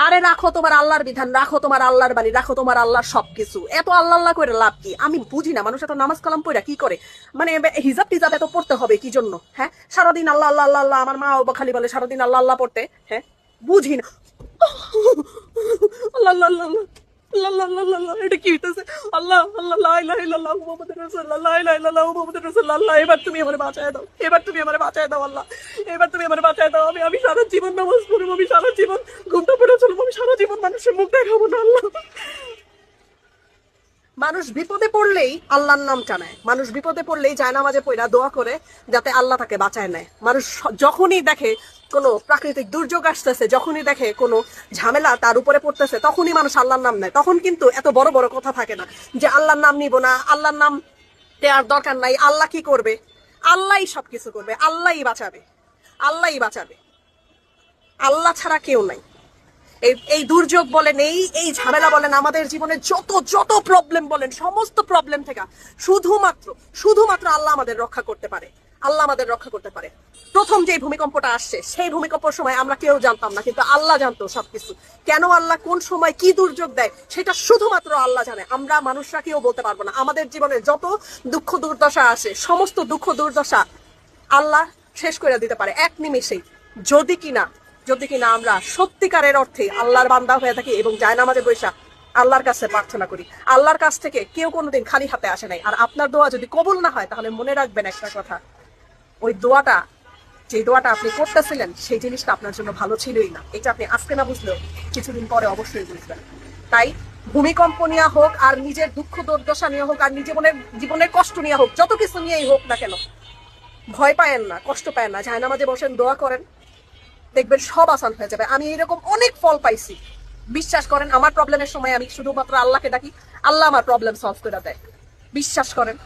আরে রাখো তোমার আল্লাহর বিধান, রাখো তোমার আল্লাহর বাণী, রাখো তোমার আল্লাহর সবকিছু। এত আল্লাহ আল্লাহ করে লাভ কি? আমি বুঝি না মানুষ এত নামাজ কালাম পড়া কি করে, মানে হিজাব টিজাব এত পড়তে হবে কি জন্য? হ্যাঁ, সারাদিন আল্লাহ আল্লাহ আল্লাহ আল্লাহ, আমার মা খালি বলে সারাদিন আল্লাহ আল্লাহ পড়তে। হ্যাঁ, বুঝি না। আল্লাহ আল্লাহ আল্লাহ আল্লাহ আল্লাহ আল্লাহ আল্লাহ আল্লাহ, এটা কি হইতেছে? আল্লাহ আল্লাহ লা ইলাহা ইল্লাল্লাহ মুহাম্মাদুর রাসূলুল্লাহ, লা ইলাহা ইল্লাল্লাহ মুহাম্মাদুর রাসূলুল্লাহ। আল্লাহ এবার তুমি আমারে বাঁচায় দাও, এবার তুমি আমারে বাঁচায় দাও আল্লাহ, এবার তুমি আমারে বাঁচায় দাও। আমি আমি সারা জীবন নামাজ পড়বো, আমি সারা জীবন ঘুমটা পড়ে চলবো, আমি সারা জীবন মানুষের মুখ দেখাবো না আল্লাহ। মানুষ বিপদে পড়লেই আল্লাহর নাম টানায়, মানুষ বিপদে পড়লেই জায়নামাজে পড়া দোয়া করে যাতে আল্লাহ তাকে বাঁচায় নেয়। মানুষ যখনই দেখে কোনো প্রাকৃতিক দুর্যোগ আসতেছে, যখনই দেখে কোনো ঝামেলা তার উপরে পড়তেছে, তখনই মানুষ আল্লাহর নাম নেয়। তখন কিন্তু এত বড় বড় কথা থাকে না যে আল্লাহর নাম নিব না, আল্লাহর নাম দেওয়ার দরকার নাই, আল্লাহ কি করবে? আল্লাহই সবকিছু করবে, আল্লাহই বাঁচাবে, আল্লাহই বাঁচাবে, আল্লাহ ছাড়া কেউ নাই। এই দুর্যোগ বলেন, এই ঝামেলা বলেন, আমাদের জীবনে যত যত প্রবলেম বলেন, সমস্ত প্রবলেম থেকে শুধুমাত্র শুধুমাত্র আল্লাহ আমাদের রক্ষা করতে পারে, আল্লাহ আমাদের রক্ষা করতে পারে। প্রথম যে ভূমিকম্পটা আসছে, সেই ভূমিকম্পের সময় আমরা কেউ জানতাম না, কিন্তু আল্লাহ জানতো সবকিছু। কেন আল্লাহ কোন সময় কি দুর্যোগ দেয় সেটা শুধুমাত্র আল্লাহ জানে, আমরা মানুষরা কেউ বলতে পারবো না। আমাদের জীবনে যত দুঃখ দুর্দশা আসে, সমস্ত দুঃখ দুর্দশা আল্লাহ শেষ করে দিতে পারে এক নিমেষেই, যদি কিনা আমরা সত্যিকারের অর্থে আল্লাহর বান্দা হয়ে থাকি এবং জায়নামাজে বৈশা আল্লাহর কাছে প্রার্থনা করি। আল্লাহর কাছ থেকে কেউ কোনোদিন খালি হাতে আসে নাই। আর আপনার দোয়া যদি কবুল না হয়, তাহলে মনে রাখবেন একটা কথা, ওই দোয়াটা, যে দোয়াটা আপনি করতেছিলেন, সেই জিনিসটা আপনার জন্য ভালো ছিলই না। এটা আপনি আজকে না বুঝলেও কিছুদিন পরে অবশ্যই বুঝবেন। তাই ভূমিকম্প নিয়ে হোক, আর নিজের দুঃখ দুর্দশা নিয়ে হোক, আর জীবনের কষ্ট নিয়ে হোক, যত কিছু নিয়েই হোক না কেন, ভয় পায়েন না, কষ্ট পায়েন না, জায়নামাজে বসেন, দোয়া করেন, দেখবেন সব আসান হয়ে যাবে। আমি এরকম অনেক ফল পাইছি, বিশ্বাস করেন। আমার প্রবলেমের সময় আমি শুধুমাত্র আল্লাহকে ডাকি, আল্লাহ আমার প্রবলেম সলভ করে দেয়, বিশ্বাস করেন।